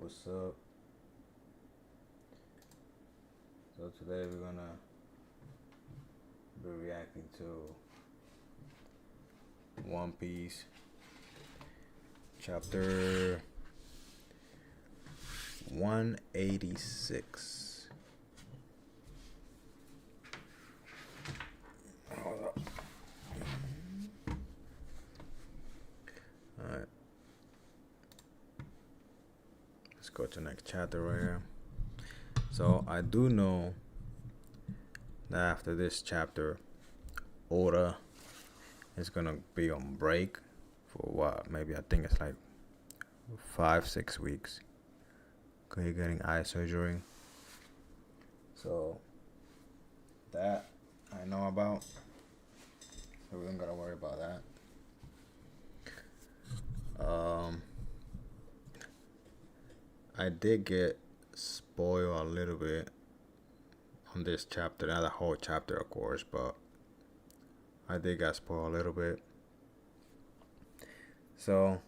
what's up? So today we're gonna be reacting to One Piece chapter 186. Hold up. Alright. Let's go to the next chapter right here. So I do know that after this chapter, Oda is gonna be on break for what? Maybe I think it's like 5-6 weeks. Cause he's getting eye surgery. So that I know about. So we don't gotta worry about that. I did get spoiled a little bit on this chapter, not the whole chapter of course, but I did get spoiled a little bit. So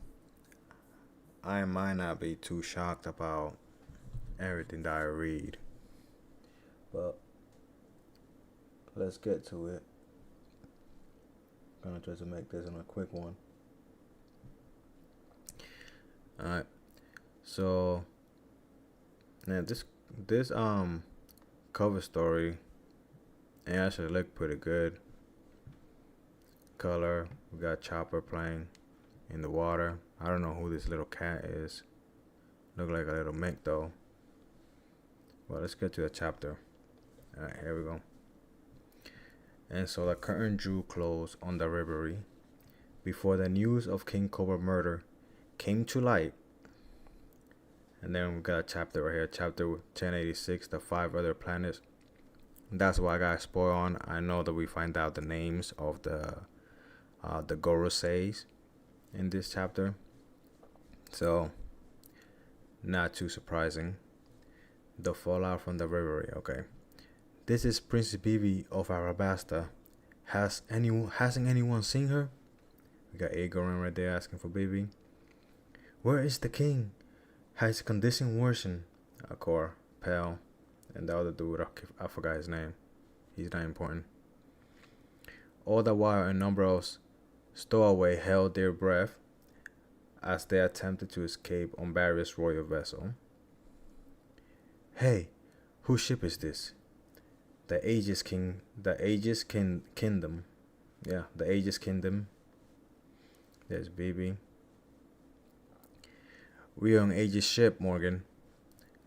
I might not be too shocked about everything that I read. But let's get to it. I'm gonna try to make this in a quick one. Alright. So now this cover story it actually looked pretty good. Color, we got Chopper playing in the water. I don't know who this little cat is. Look like a little mink though. Well, let's get to the chapter. Alright, here we go. And so the curtain drew close on the reverie before the news of King Cobra murder came to light. And then we got a chapter right here, chapter 1086, the 5 other planets. That's what I got spoiled on. I know that we find out the names of the Goroseis in this chapter. So, not too surprising. The fallout from the reverie, okay. This is Princess Bibi of Arabasta. Hasn't anyone seen her? We got Agoran right there asking for Bibi. Where is the king? Has his condition worsened? Akor, Pell, and the other dude, I forgot his name. He's not important. All the while, a number of stowaways held their breath as they attempted to escape on Barry's royal vessel. Hey, whose ship is this? The Aegis Kingdom. Yeah, the Aegis Kingdom. There's Bibi. We are on Aegis ship, Morgan.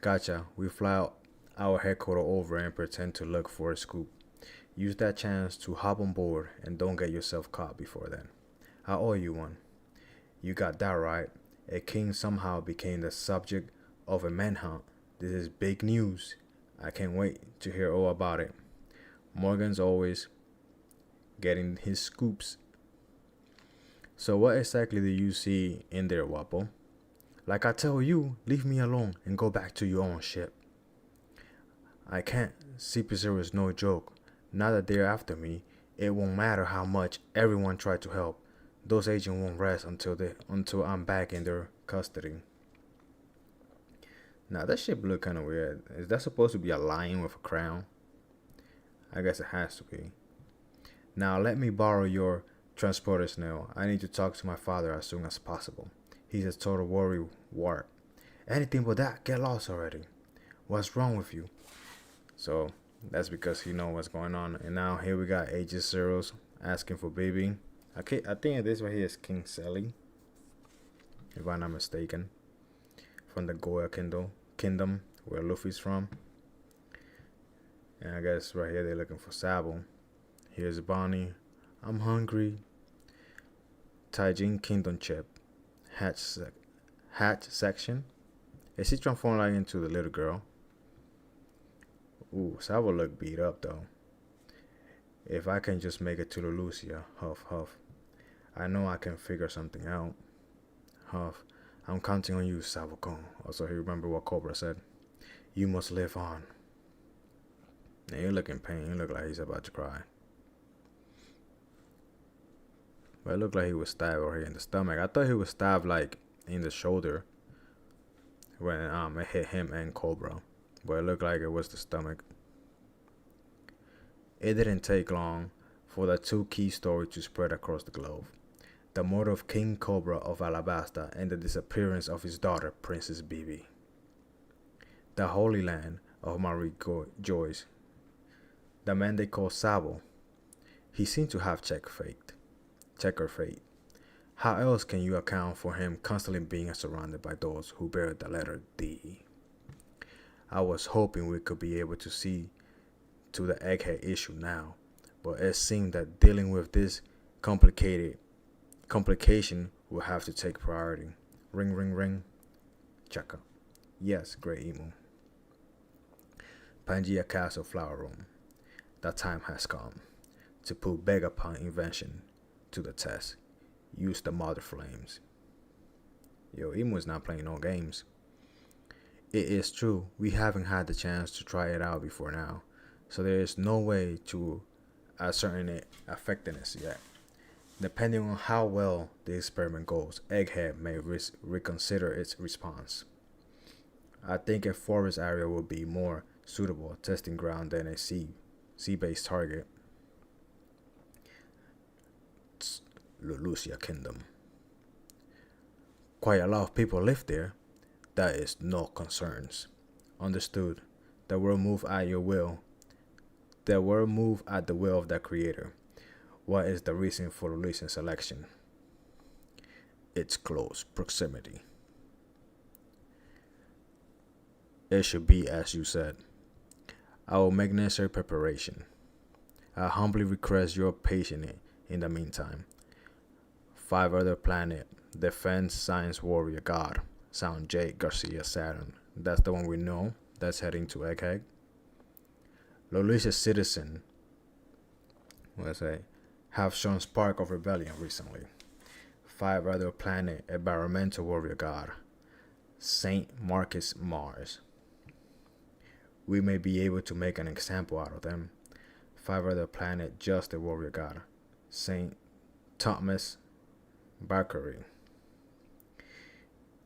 Gotcha. We fly our headquarters over and pretend to look for a scoop. Use that chance to hop on board and don't get yourself caught before then. I owe you one. You got that right. A king somehow became the subject of a manhunt. This is big news. I can't wait to hear all about it. Morgan's always getting his scoops. So what exactly do you see in there, Wapo? Like I tell you, leave me alone and go back to your own ship. I can't. CP0 is no joke. Now that they're after me, it won't matter how much everyone tried to help. Those agents won't rest until I'm back in their custody. Now that ship look kind of weird. Is that supposed to be a lion with a crown? I guess it has to be. Now let me borrow your transporter, Snail. I need to talk to my father as soon as possible. He's a total worry wart. Anything but that, get lost already. What's wrong with you? So that's because he knows what's going on. And now here we got Aegis Zeros asking for Bibi. I think this right here is King Selly, if I'm not mistaken, from the Goya Kingdom where Luffy's from. And I guess right here they're looking for Sabo. Here's Bonnie. I'm hungry. Taijin Kingdom chip. Hatch section. Is he transformed like into the little girl? Ooh, Sabo look beat up though. If I can just make it to Lucia, huff huff. I know I can figure something out. Huff. I'm counting on you, Sabo-kun. Also, he remember what Cobra said. You must live on. And you look in pain. You look like he's about to cry. But it looked like he was stabbed over here in the stomach. I thought he was stabbed like in the shoulder. when it hit him and Cobra, but it looked like it was the stomach. It didn't take long for the two key stories to spread across the globe: the murder of King Cobra of Alabasta and the disappearance of his daughter, Princess Bibi. The Holy Land of Marie Joyce, the man they call Sabo, he seemed to have checker fate. How else can you account for him constantly being surrounded by those who bear the letter D? I was hoping we could be able to see to the egghead issue now, but it seemed that dealing with this complication will have to take priority. Ring, ring, ring. Chaka. Yes, Great Emu. Pangaea Castle Flower Room. The time has come to put Vegapunk invention to the test. Use the mother flames. Yo, Emu is not playing no games. It is true, we haven't had the chance to try it out before now, so there is no way to ascertain its effectiveness yet. Depending on how well the experiment goes, Egghead may reconsider its response. I think a forest area would be more suitable testing ground than a sea-based target. Lulusia Kingdom. Quite a lot of people live there. That is no concerns. Understood. The world move at your will. The world move at the will of the creator. What is the reason for Lulusian selection? Its close proximity. It should be as you said. I will make necessary preparation. I humbly request your patience in the meantime. 5 other planet, Defense Science Warrior God, Sound J. Garcia Saturn. That's the one we know. That's heading to Egghead. Lolita Citizen, have shown spark of rebellion recently. 5 other planet, Environmental Warrior God, Saint Marcus Mars. We may be able to make an example out of them. 5 other planet, Just the Warrior God, Saint Thomas Bakary.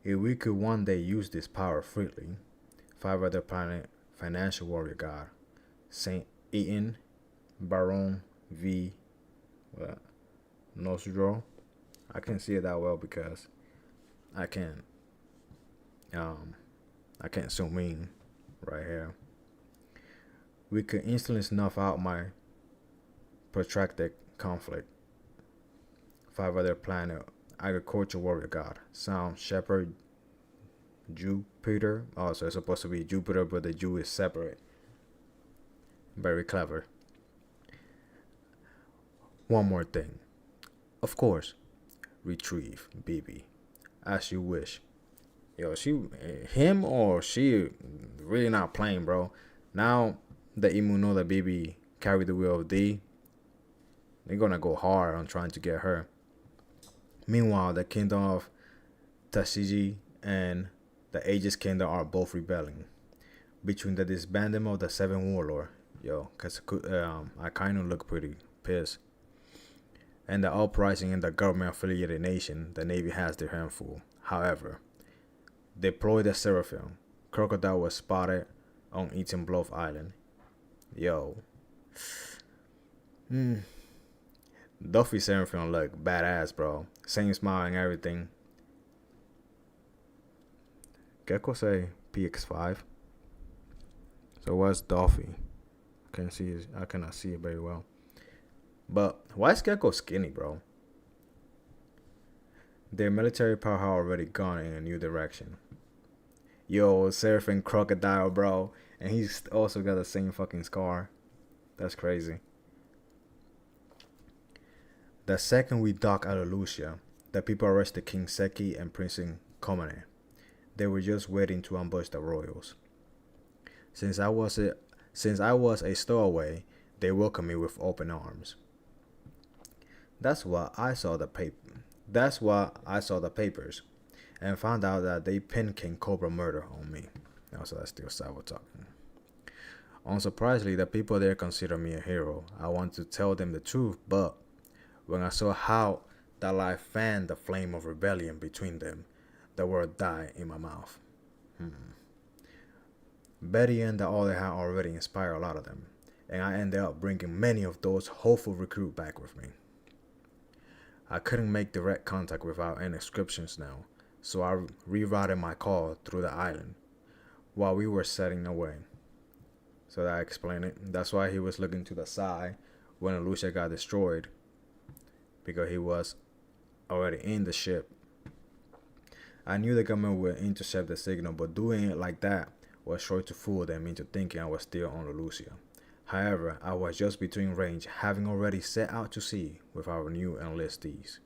If we could one day use this power freely, 5 other planet, Financial Warrior God, Saint Eaton Baron V. Nosdro. I can't see it that well because I can't zoom in right here. We could instantly snuff out my protracted conflict. 5 other planet, Agriculture Warrior God, Sound Shepherd Jupiter. Oh, so it's supposed to be Jupiter, but the Jew is separate. Very clever. One more thing. Of course, retrieve Bibi as you wish. Yo, him or she really not playing, bro. Now the Emu know that Bibi carried the will of D, they're gonna go hard on trying to get her. Meanwhile, the kingdom of Tashiji and the Aegis Kingdom are both rebelling. Between the disbandment of the 7 warlord, I kind of look pretty pissed, and the uprising in the government-affiliated nation, the Navy has their handful. However, deploy the Seraphim. Crocodile was spotted on Eaton Bluff Island. Yo. Duffy Seraphim look badass, bro. Same smile and everything. Gecko say PX5. So what's Duffy? I cannot see it very well. But why is Gecko skinny, bro? Their military power had already gone in a new direction. Yo, Seraphim Crocodile, bro. And he's also got the same fucking scar. That's crazy. The second we dock at Lucia, the people arrested King Seki and Prince Komane. They were just waiting to ambush the royals. Since I was a stowaway, they welcomed me with open arms. That's why I saw the papers and found out that they pinned King Cobra murder on me. Also, that's still Sabo talking. Unsurprisingly, the people there consider me a hero. I want to tell them the truth, but when I saw how that life fanned the flame of rebellion between them, the word died in my mouth. Betty and the other had already inspired a lot of them, and I ended up bringing many of those hopeful recruits back with me. I couldn't make direct contact without any inscriptions now, so I rerouted my call through the island while we were setting away. So that explained it. That's why he was looking to the side when Lucia got destroyed, because he was already in the ship. I knew the government would intercept the signal, but doing it like that was sure to fool them into thinking I was still on Lucia. However, I was just between range, having already set out to sea with our new enlistees.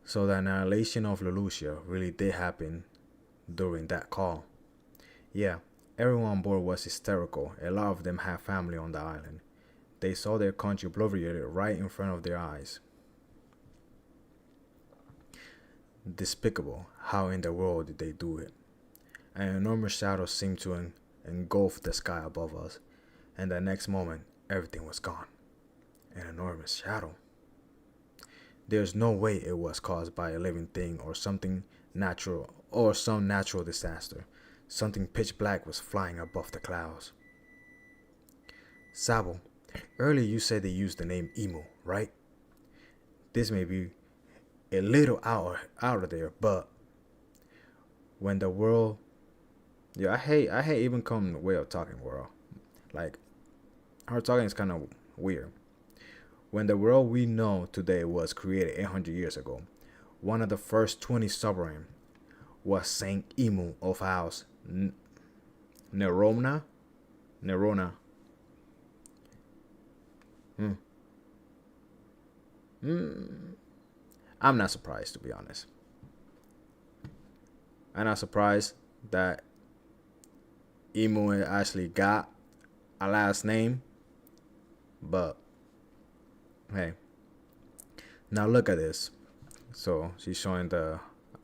So the annihilation of Lelucia really did happen during that call. Yeah, everyone on board was hysterical. A lot of them had family on the island. They saw their country obliterated right in front of their eyes. Despicable. How in the world did they do it? An enormous shadow seemed to engulf the sky above us, and the next moment, everything was gone. An enormous shadow. There's no way it was caused by a living thing or something natural or some natural disaster. Something pitch black was flying above the clouds. Sabo, earlier you said they used the name Emo, right? This may be a little out of there, but when the world, yeah, I hate even come way of talking world. Like, our talking is kind of weird. When the world we know today was created 800 years ago, one of the first 20 submarines was Saint Emu of House Nerona. Nerona. I'm not surprised, to be honest. I'm not surprised that Emu actually got a last name, but hey, now look at this. So she's showing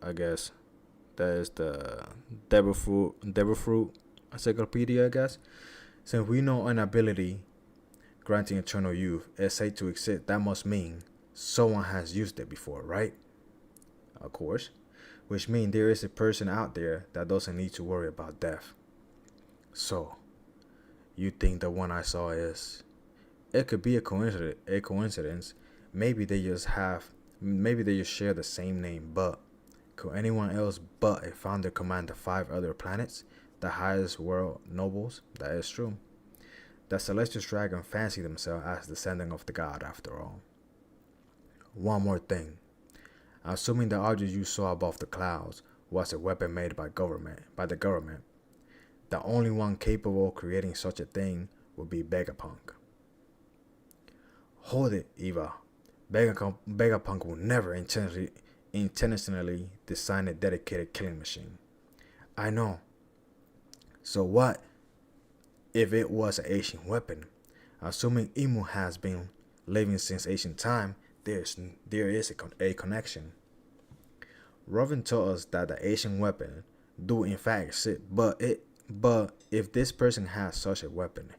I guess, that is the Devil Fruit Encyclopedia, I guess. Since we know an ability granting eternal youth is said to exist, that must mean someone has used it before, right? Of course. Which means there is a person out there that doesn't need to worry about death. So, you think the one I saw is... It could be a coincidence. Maybe they just share the same name, but could anyone else but a founder command the 5 other planets, the highest world nobles? That is true. The celestial dragon fancy themselves as descendant of the god after all. One more thing. Assuming the object you saw above the clouds was a weapon made by the government, the only one capable of creating such a thing would be Vegapunk. Hold it, Eva. Vegapunk will never intentionally design a dedicated killing machine. I know. So what if it was an ancient weapon? Assuming Emu has been living since ancient time, there is a connection. Robin told us that the ancient weapon do in fact exist, but if this person has such a weapon,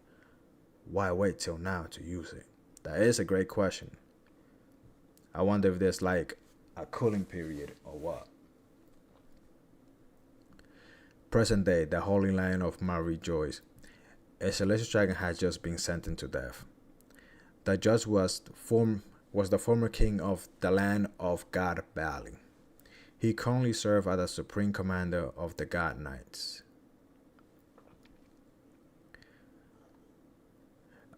why wait till now to use it? That is a great question. I wonder if there's like a cooling period or what. Present day, the Holy Land of Marie Joyce. A celestial dragon had just been sentenced to death. The judge was the former king of the land of God Valley. He currently served as the supreme commander of the God Knights.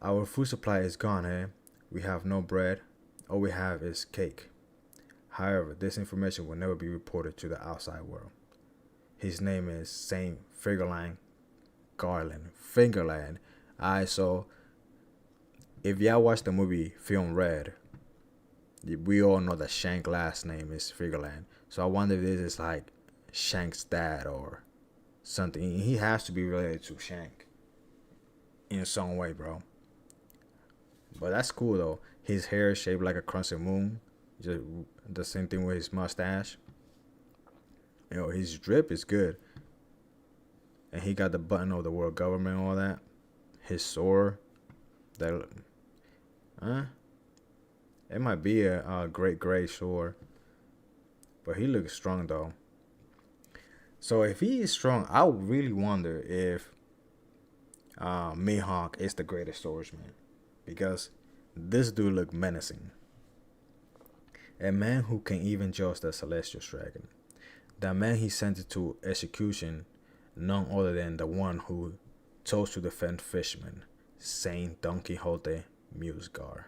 Our food supply is gone, eh? We have no bread. All we have is cake. However, this information will never be reported to the outside world. His name is Saint Fingerland Garland. Fingerland. So if y'all watch the movie Film Red, we all know that Shank's last name is Fingerland. So I wonder if this is like Shank's dad or something. He has to be related to Shank in some way, bro. But that's cool though. His hair is shaped like a crescent moon. Just the same thing with his mustache. His drip is good. And he got the button of the world government and all that. His sword. It might be a great gray sword. But he looks strong though. So if he is strong, I really wonder if Mihawk is the greatest swordsman, because this dude look menacing. A man who can even judge the Celestial Dragon. That man he sent it to execution, none other than the one who chose to defend fishermen, Saint Don Quixote Musgar.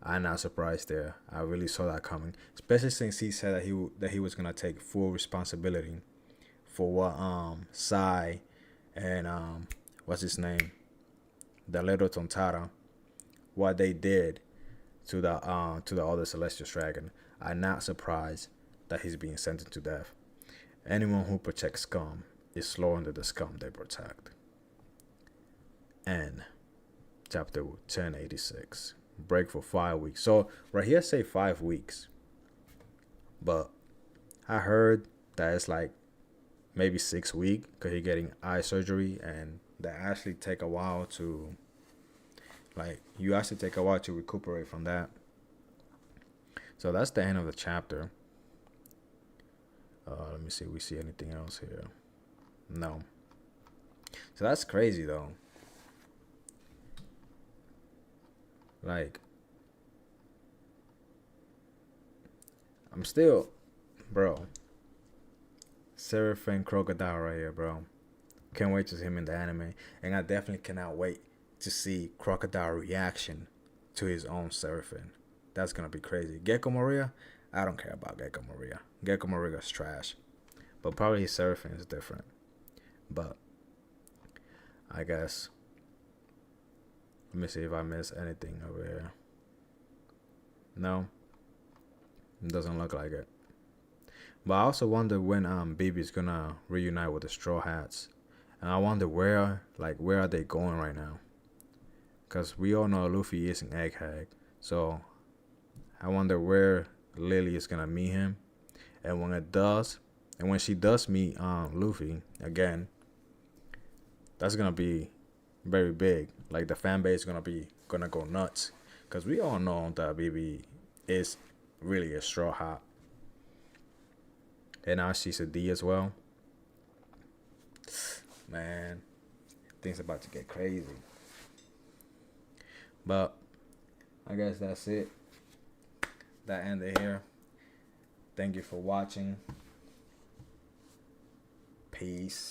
I'm not surprised there. I really saw that coming, especially since he said that he was gonna take full responsibility for what Sai and what's his name, the little Tontara, what they did to the other Celestial Dragon. I'm not surprised that he's being sentenced to death. Anyone who protects scum is slaughtering the scum they protect. And chapter 1086. Break for 5 weeks. So right here say 5 weeks. But I heard that it's like maybe 6 weeks because he's getting eye surgery, and that actually take a while to, like, you actually take a while to recuperate from that. So that's the end of the chapter. Let me see if we see anything else here. No. So that's crazy though. Like, I'm still, bro. Seraphim Crocodile right here, bro. Can't wait to see him in the anime, and I definitely cannot wait to see Crocodile reaction to his own Seraphim. That's gonna be crazy. Gecko Maria, I don't care about Gecko Maria. Gecko Maria's trash, but probably his Seraphim is different. But I guess, let me see if I miss anything over here. No, it doesn't look like it. But I also wonder when BB's gonna reunite with the Straw Hats, and I wonder where are they going right now? Cause we all know Luffy is an egghead, so I wonder where Lily is gonna meet him, and when she does meet Luffy again, that's gonna be very big. Like, the fan base is gonna go nuts, cause we all know that BB is really a Straw Hat. And now she's a D as well. Man, things about to get crazy. But I guess that's it. That ended here. Thank you for watching. Peace.